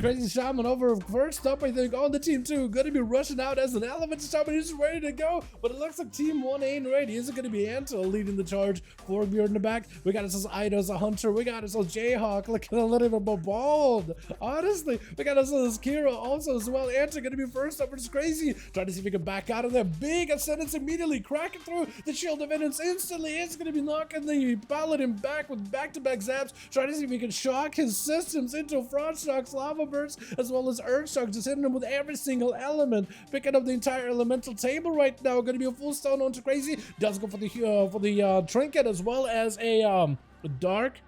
Crazy Shaman over first up, I think, on the team 2. Gonna be rushing out as an element. Shaman is ready to go, but it looks like team 1 ain't ready. Is it gonna be Anto leading the charge? Forkbeard in the back. We got ourselves Ida as a hunter. We got ourselves Jayhawk looking a little bit more bald. Honestly, we got ourselves Kira also as well. Anto gonna be first up, which is crazy. Trying to see if we can back out of there. Big Ascendance immediately cracking through the Shield of Evidence instantly. It's gonna be knocking the Paladin back with back-to-back zaps. Trying to see if we can shock his systems into Frost Shocks, Lava Bursts, as well as Earth Shock, just hitting him with every single element, picking up the entire elemental table right now. Gonna be a full stone onto Crazy. Does go for the trinket as well as a dark.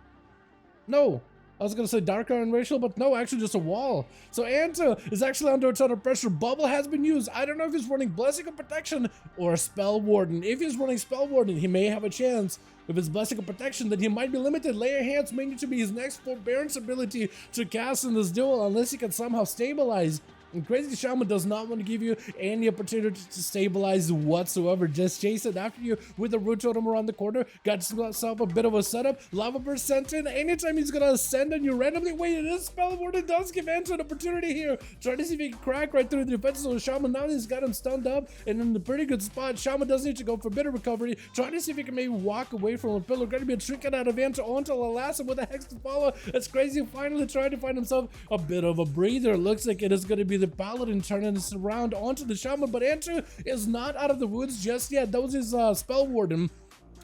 No. I was gonna say dark iron racial, but no, actually just a wall. So Anta is actually under a ton of pressure. Bubble has been used. I don't know if he's running Blessing of Protection or Spell Warden. If he's running Spell Warden, he may have a chance. If it's Blessing of Protection, then he might be limited. Layer Hands may need to be his next forbearance ability to cast in this duel, unless he can somehow stabilize. And Crazy Shaman does not want to give you any opportunity to stabilize whatsoever. Just chase it after you with the root totem around the corner. Got himself a bit of a setup. Lava Burst sent in. Anytime he's gonna ascend on you randomly. Wait, it is Spell Warden. Does give Anto an opportunity here. Trying to see if he can crack right through the defenses of the Shaman. Now he's got him stunned up and in a pretty good spot. Shaman does need to go for bitter recovery. Trying to see if he can maybe walk away from a pillar. Gonna be a trinket out of Anto onto Lalassa with a hex to follow. It's Crazy finally trying to find himself a bit of a breather. Looks like it is gonna be the Paladin turning this around onto the Shaman, but Anto is not out of the woods just yet. That was his Spell Warden.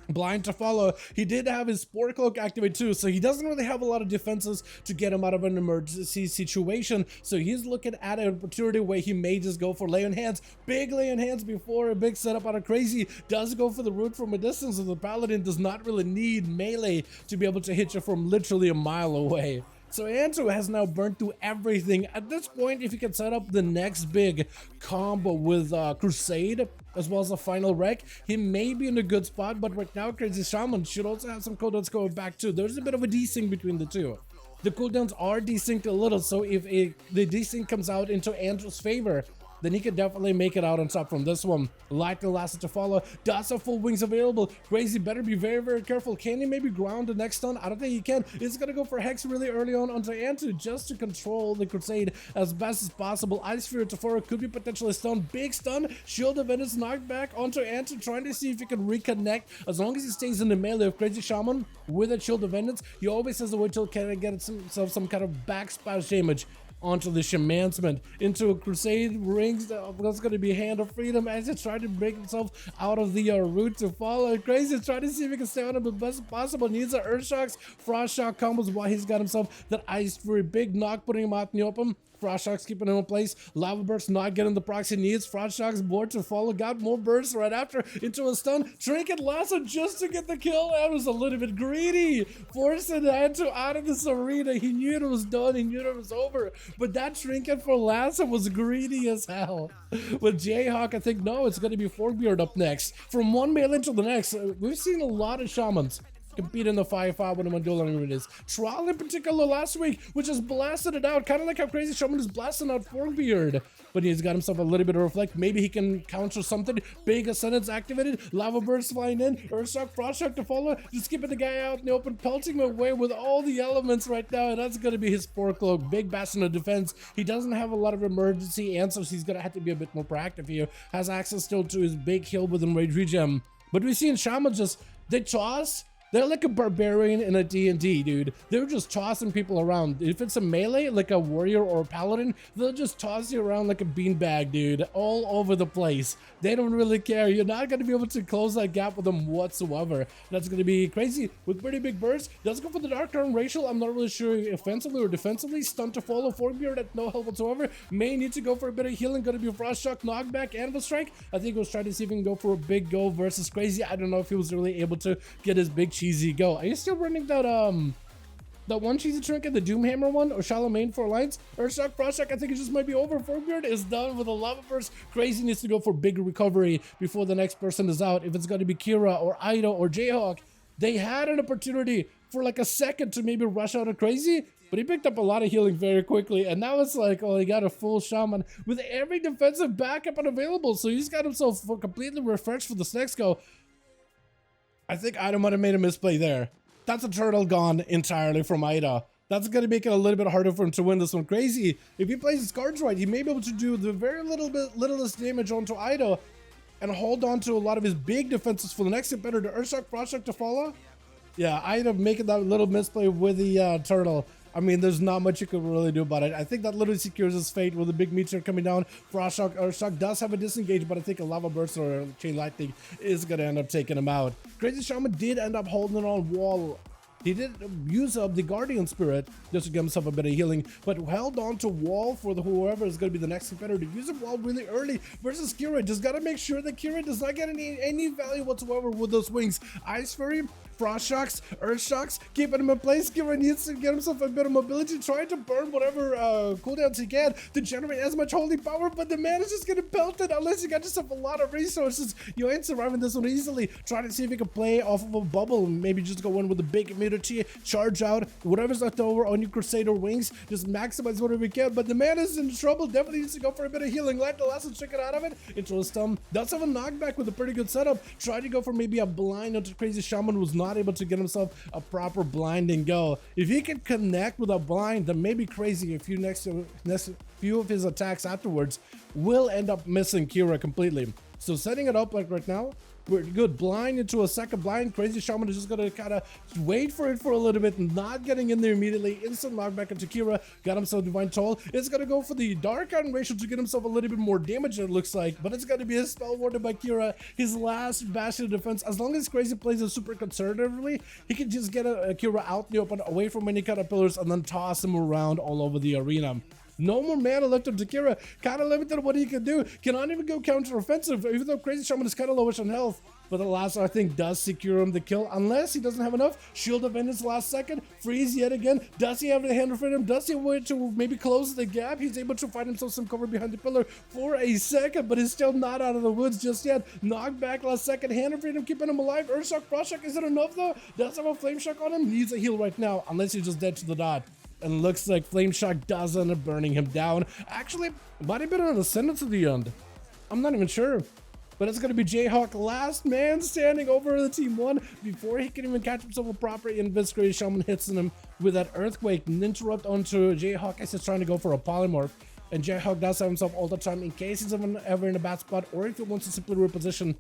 Blind to follow. He did have his Spore Cloak activate too, so he doesn't really have a lot of defenses to get him out of an emergency situation. So he's looking at an opportunity where he may just go for Lay on Hands. Big Lay on Hands before a big setup out of Crazy. Does go for the root from a distance, and the Paladin does not really need melee to be able to hit you from literally a mile away. So Anto has now burnt through everything. At this point, if he can set up the next big combo with Crusade, as well as a final wreck, he may be in a good spot, but right now Crazy Shaman should also have some cooldowns going back too. There's a bit of a desync between the two. The cooldowns are desynced a little, so if the desync comes out into Anto's favor, then he could definitely make it out on top from this one. Lightning Lasso to follow. Does have full wings available. Crazy better be very, very careful. Can he maybe ground the next stun? I don't think he can. He's gonna go for Hex really early on onto Anto just to control the Crusade as best as possible. Ice Sphere to 4 could be potentially stunned. Big stun. Shield of Venice knocked back onto Anto, trying to see if he can reconnect. As long as he stays in the melee of Crazy Shaman with a Shield of Vengeance, he always has a way to get some kind of back splash damage onto the Shamansman. Into a Crusade rings. That's going to be Hand of Freedom as he tried to break himself out of the route to follow. Crazy trying to see if he can stay on him as best as possible. Needs the Earth Shocks, Frost Shock combos while he's got himself that Ice Fury. Big knock putting him out in the open. Frost Shocks keeping him in place. Lava Burst not getting the proxy needs. Frost Shocks board to follow. Got more bursts right after into a stun. Trinket Lasso just to get the kill. That was a little bit greedy. Forcing Anto out of this arena. He knew it was done. He knew it was over. But that Trinket for Lasso was greedy as hell. With Jayhawk, I think, no, it's going to be Forkbeard up next. From one melee to the next, we've seen a lot of Shamans compete in the 5v5 1v1 Duels arenas. Trial in particular last week, which has blasted it out, kind of like how Crazy Shaman is blasting out Forkbeard. But he's got himself a little bit of reflect. Maybe he can counter something. Big Ascendance activated. Lava Burst flying in. Earthshock, Frost Shock to follow. Just keeping the guy out in the open, pelting him away with all the elements right now. And that's going to be his Spore Cloak. Big Bastion of Defense. He doesn't have a lot of emergency answers. He's going to have to be a bit more proactive here. Has access still to his big heal with Enrage Regen. But we've seen Shaman just, they toss. They're like a barbarian in a D&D, dude. They're just tossing people around. If it's a melee, like a warrior or a paladin, they'll just toss you around like a beanbag, dude, all over the place. They don't really care. You're not going to be able to close that gap with them whatsoever. That's going to be Crazy with pretty big bursts. Does go for the Dark Arm Racial. I'm not really sure offensively or defensively. Stun to follow. Forkbeard at no help whatsoever. May need to go for a bit of healing. Going to be a Frost Shock, Knockback, Anvil Strike. I think he was trying to see if he can go for a big go versus Crazy. I don't know if he was really able to get his big cheesy go. Are you still running that that one cheesy trinket, the Doomhammer one, or Charlemagne for Alliance? Earthshock, Frost Shock, I think it just might be over. Forkbeard is done with a Lava Burst. Crazy needs to go for big recovery before the next person is out. If it's going to be Kira or Ida or Jayhawk, they had an opportunity for like a second to maybe rush out of Crazy, but he picked up a lot of healing very quickly, and now it's like, oh, he got a full Shaman with every defensive backup unavailable, so he's got himself completely refreshed for this next go. I think Ida might have made a misplay there. That's a turtle gone entirely from Ida. That's going to make it a little bit harder for him to win this one. Crazy. If he plays his cards right, he may be able to do the very littlest damage onto Ido and hold on to a lot of his big defenses for the next competitor. Urshock, Frostshock to follow. Yeah, Ido making that little misplay with the turtle. I mean, there's not much you can really do about it. I think that literally secures his fate with a big meteor coming down. Frostshock, Urshock does have a disengage, but I think a Lava Burst or a Chain Lightning is going to end up taking him out. Crazy Shaman did end up holding on wall. He did use up the Guardian Spirit just to give himself a bit of healing, but held on to wall for whoever is going to be the next competitor. Use a wall really early versus Kira. Just got to make sure that Kira does not get any value whatsoever with those wings. Ice Fairy, Frost Shocks, Earth Shocks, keeping him in place. Kira needs to get himself a bit of mobility, trying to burn whatever cooldowns he can to generate as much holy power, but the man is just getting pelted unless you got yourself a lot of resources. You ain't surviving this one easily. Trying to see if you can play off of a bubble and maybe just go in with a big immunity, charge out whatever's left over on your Crusader wings, just maximize whatever you can. But the man is in trouble, definitely needs to go for a bit of healing. Light the last one, check it out of it. Into a stun. Does have a knockback with a pretty good setup. Tried to go for maybe a blind onto Crazy Shaman, was not able to get himself a proper blind and go. If he can connect with a blind, then maybe Crazy a few next few of his attacks afterwards will end up missing Kira completely. So setting it up like right now, we're good. Blind into a second blind. Crazy Shaman is just gonna kind of wait for it for a little bit, not getting in there immediately. Instant knockback into Kira. Got himself Divine Toll. It's gonna go for the Dark Iron ratio to get himself a little bit more damage, it looks like, but it's gonna be a spell warded by Kira. His last bastion of defense. As long as Crazy plays it super conservatively, he can just get a Kira out in the open, away from any caterpillars, and then toss him around all over the arena. No more mana left up to Kira. Kind of limited what he can do. Cannot even go counter-offensive, even though Crazy Shaman is kind of lowish on health. But the last, I think, does secure him the kill, unless he doesn't have enough. Shield of Vengeance last second. Freeze yet again. Does he have the hand of freedom? Does he wait to maybe close the gap? He's able to find himself some cover behind the pillar for a second, but he's still not out of the woods just yet. Knockback last second. Hand of freedom keeping him alive. Earthshock, Frostshock, is it enough though? Does have a Flame Shock on him? Needs a heal right now, unless he's just dead to the dot. And looks like Flame Shock does end up burning him down. Actually, might have been an Ascendant to the end. I'm not even sure. But it's going to be Jayhawk, last man standing over the team one before he can even catch himself a proper invis. Crazy Shaman hits him with that Earthquake and interrupt onto Jayhawk as he's trying to go for a Polymorph. And Jayhawk does have himself all the time in case he's ever in a bad spot, or if he wants to simply reposition.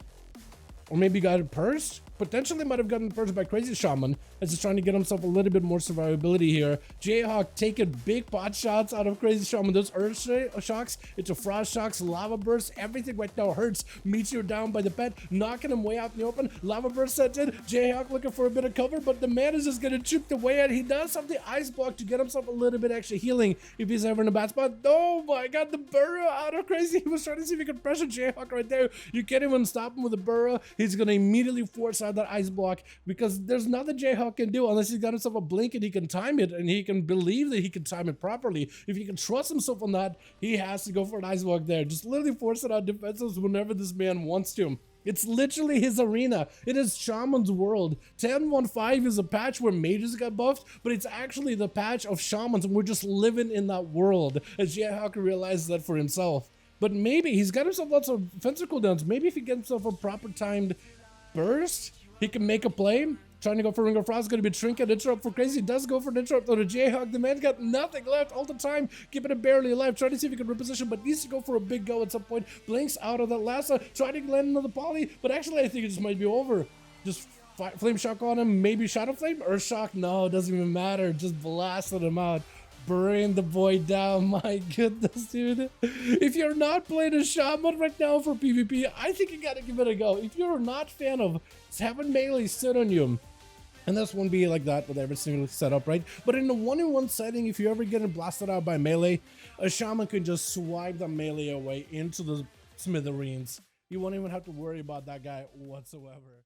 Or maybe got it pursed. Potentially might have gotten pursed by Crazy Shaman as he's trying to get himself a little bit more survivability here. Jayhawk taking big pot shots out of Crazy Shaman. Those Earth Shocks into Frost Shocks, Lava Bursts, everything right now hurts. Meteor down by the pet, knocking him way out in the open. Lava Burst set in. Jayhawk looking for a bit of cover, but the man is just going to chip away at it. He does have the Ice Block to get himself a little bit extra healing if he's ever in a bad spot. Oh my god, the burrow out of Crazy. He was trying to see if he could pressure Jayhawk right there. You can't even stop him with a burrow. He's going to immediately force out that Ice Block because there's nothing Jayhawk can do unless he's got himself a blink and he can time it and he can believe that he can time it properly. If he can trust himself on that, he has to go for an Ice Block there. Just literally force it out defenses whenever this man wants to. It's literally his arena. It is Shaman's world. 10.1.5 is a patch where mages got buffed, but it's actually the patch of Shamans, and we're just living in that world as Jayhawk realizes that for himself. But maybe he's got himself lots of offensive cooldowns. Maybe if he gets himself a proper timed burst, he can make a play. Trying to go for Ring of Frost, going to be Trinket interrupt for Crazy. Does go for an interrupt on a Jayhawk. The man's got nothing left all the time, keeping it barely alive. Trying to see if he can reposition, but needs to go for a big go at some point. Blinks out of that last one, trying to land another poly, but actually I think it just might be over. Just Flame Shock on him, maybe Shadow Flame? Earth Shock? No, it doesn't even matter. Just blasted him out. Burning the boy down. My goodness, dude. If you're not playing a Shaman right now for PvP, I think you gotta give it a go. If you're not a fan of having melee sit on you, and this won't be like that with every single setup, right? But in a 1-in-1 setting, if you're ever getting blasted out by melee, a Shaman can just swipe the melee away into the smithereens. You won't even have to worry about that guy whatsoever.